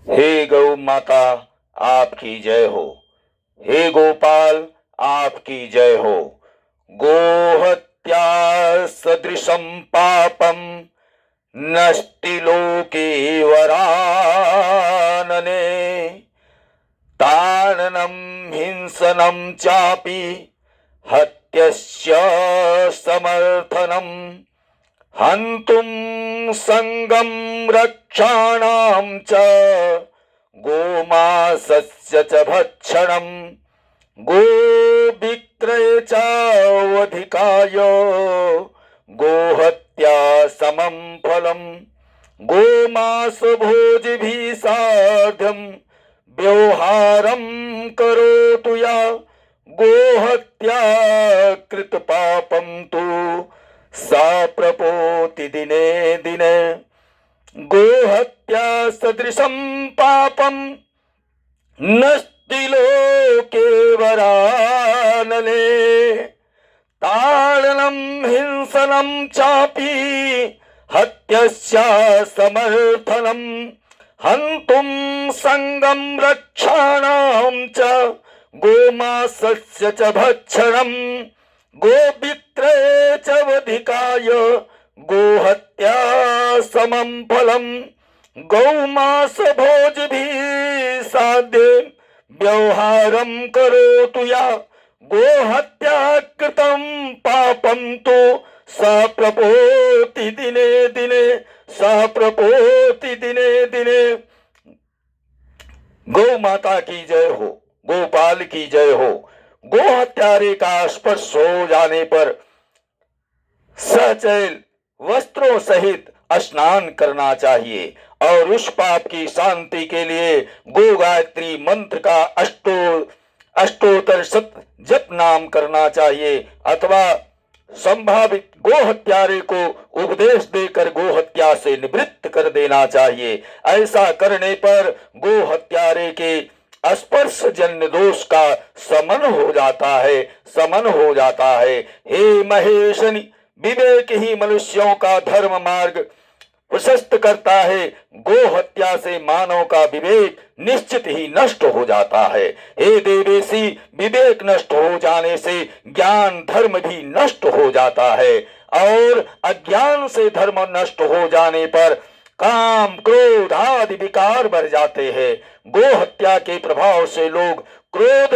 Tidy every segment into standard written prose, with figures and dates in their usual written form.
हे गौ माता आपकी जय हो। हे गोपाल आपकी जय हो। गोहत्या सदृशं पापं नष्टि लोके वरानने। ताडनं हिंसनं चापि हत्यस्य समर्थनं। हन्तुं संगं रक्षाणां च गोमांसस्य च भक्षणं। गोविक्रय चावधिकाय गोहत्या समं फलम्। गोमांसभोजिभिः सार्धं व्यवहारं करोतु या। गोहत्या कृतपापं तु सा प्रपोति दिने दिने। गोहत्या सदृशं पापं नष्टि लोके वरानले। ताडनं हिंसनं चापि हत्यस्य समर्थनं। हन्तुं संगं रक्षाणां च गोमांसस्य च भक्षणं। गोविक्रये च वधिकाय गोहत्या समं फलम्। गौमांसभोजिभिः सार्धं व्यवहारं करोतु या। गोहत्या कृतं पापं तु सा प्रपोति दिने दिने। सा प्रपोति दिने दिने। गौ माता की जय हो। गोपाल की जय हो। गो हत्यारे का स्पर्श हो जाने पर सचैल वस्त्रों सहित स्नान करना चाहिए और उस पाप की शांति के लिए गो गायत्री मंत्र का अष्टोत्तर शत जप नाम करना चाहिए अथवा संभावित गो हत्यारे को उपदेश देकर गो हत्या से निवृत्त कर देना चाहिए। ऐसा करने पर गो हत्यारे के स्पर्श जन्य दोष का समन हो जाता है। समन हो जाता है। हे महेशनि, विवेक ही मनुष्यों का धर्म मार्ग प्रशस्त करता है। गो हत्या से मानव का विवेक निश्चित ही नष्ट हो जाता है। हे देवेशी, विवेक नष्ट हो जाने से ज्ञान धर्म भी नष्ट हो जाता है और अज्ञान से धर्म नष्ट हो जाने पर काम क्रोध आदि विकार बढ़ जाते हैं। गो हत्या के प्रभाव से लोग क्रोध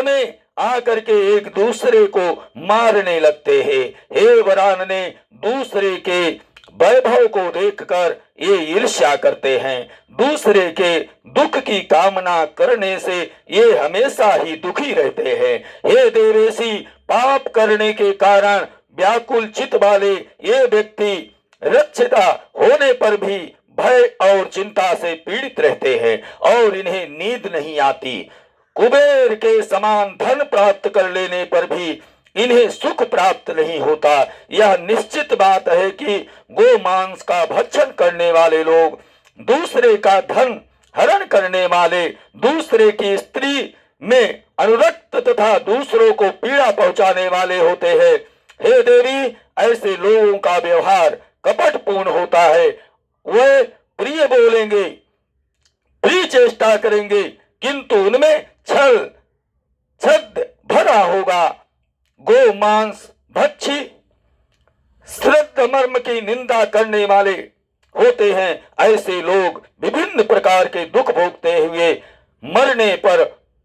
में आकर के एक दूसरे को मारने लगते हैं। हे वरानने, दूसरे के वैभव को देखकर ये ईर्ष्या करते हैं। दूसरे के दुख की कामना करने से ये हमेशा ही दुखी रहते हैं। हे देवेशी, पाप करने के कारण व्याकुल चित्त वाले ये व्यक्ति रक्षिता होने पर भी भय और चिंता से पीड़ित रहते हैं और इन्हें नींद नहीं आती। कुबेर के समान धन प्राप्त कर लेने पर भी इन्हें सुख प्राप्त नहीं होता। यह निश्चित बात है कि गो मांस का भक्षण करने वाले लोग, दूसरे का धन हरण करने वाले, दूसरे की स्त्री में अनुरक्त तथा दूसरों को पीड़ा पहुंचाने वाले होते हैं। हे देवी, ऐसे लोगों का व्यवहार कपटपूर्ण होता है। वे प्रिय बोलेंगे, प्रिय चेष्टा करेंगे, किंतु उनमें छद भरा होगा। गो मांस भक्षी श्रद्ध मर्म की निंदा करने वाले होते हैं। ऐसे लोग विभिन्न प्रकार के दुख भोगते हुए मरने पर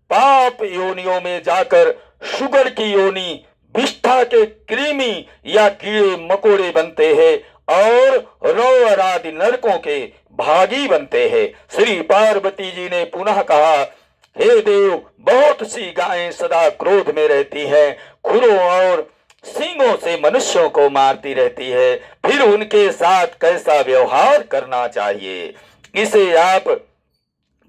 पाप योनियों में जाकर शुगर की योनि, विष्ठा के कृमि या कीड़े मकोड़े बनते हैं और रोवर आदि नरकों के भागी बनते हैं। श्री पार्वती जी ने पुनः कहा, हे देव, बहुत सी गायें सदा क्रोध में रहती हैं, खुरों और सींगों से मनुष्यों को मारती रहती है, फिर उनके साथ कैसा व्यवहार करना चाहिए, इसे आप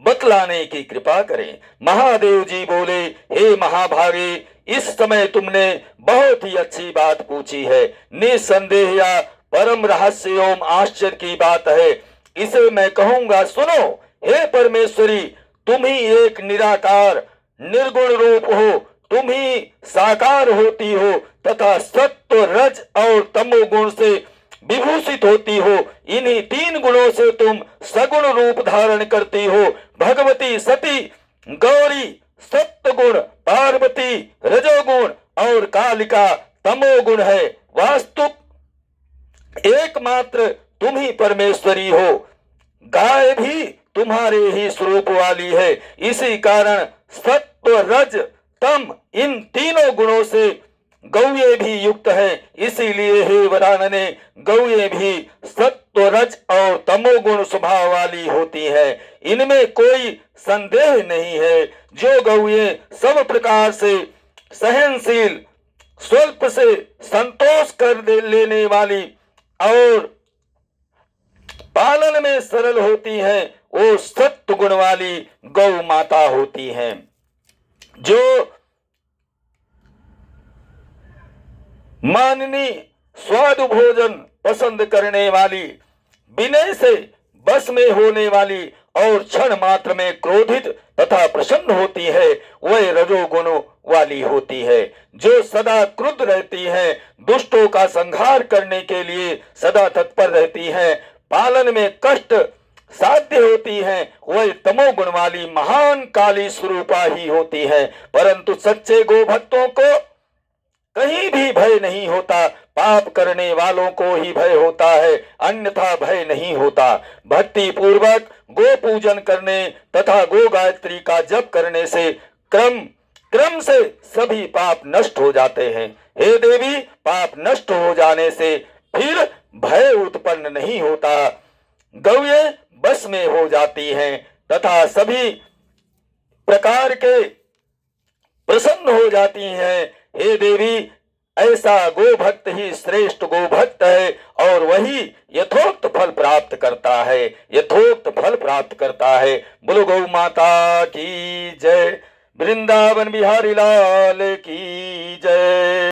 बतलाने की कृपा करें। महादेव जी बोले, हे महाभागे, इस समय तुमने बहुत ही अच्छी बात पूछी है। निसंदेह या परम रहस्य एवं आश्चर्य की बात है। इसे मैं कहूंगा, सुनो। हे परमेश्वरी, तुम ही एक निराकार निर्गुण रूप हो। तुम ही साकार होती हो तथा सत्व रज और तमोगुण से विभूषित होती हो। इन्हीं 3 गुणों से तुम सगुण रूप धारण करती हो। भगवती सती गौरी सत्वगुण, पार्वती रजोगुण और कालिका तमोगुण है। वास्तु एकमात्र तुम ही परमेश्वरी हो। गाय भी तुम्हारे ही स्वरूप वाली है। इसी कारण सत्व रज तम इन तीनों गुणों से गौए भी युक्त है। इसीलिए हे वरानने, गौए भी सत्व रज और तमोगुण स्वभाव वाली होती है। इनमें कोई संदेह नहीं है। जो गौए सब प्रकार से सहनशील, स्वल्प से संतोष कर लेने वाली और पालन में सरल होती है, वो सत्व गुण वाली गौ माता होती है। जो माननी स्वाद भोजन पसंद करने वाली, विनय से बस में होने वाली और क्षण मात्र में क्रोधित तथा प्रसन्न होती है, वह रजोगुण वाली होती है। जो सदा क्रुद्ध रहती है, दुष्टों का संहार करने के लिए सदा तत्पर रहती है, पालन में कष्ट साध्य होती है, वह तमोगुण वाली महान काली स्वरूपा ही होती है। परंतु सच्चे गोभक्तों को कहीं भी भय नहीं होता। पाप करने वालों को ही भय होता है, अन्यथा भय नहीं होता। भक्ति पूर्वक गो पूजन करने तथा गो गायत्री का जप करने से क्रम से सभी पाप नष्ट हो जाते हैं। हे देवी, पाप नष्ट हो जाने से फिर भय उत्पन्न नहीं होता। गौए बस में हो जाती हैं तथा सभी प्रकार के प्रसन्न हो जाती हैं। हे देवी, ऐसा गोभक्त ही श्रेष्ठ गोभक्त है और वही यथोक्त फल प्राप्त करता है, यथोक्त फल प्राप्त करता है। बोलो गौ माता की जय। वृंदावन बिहारी लाल की जय।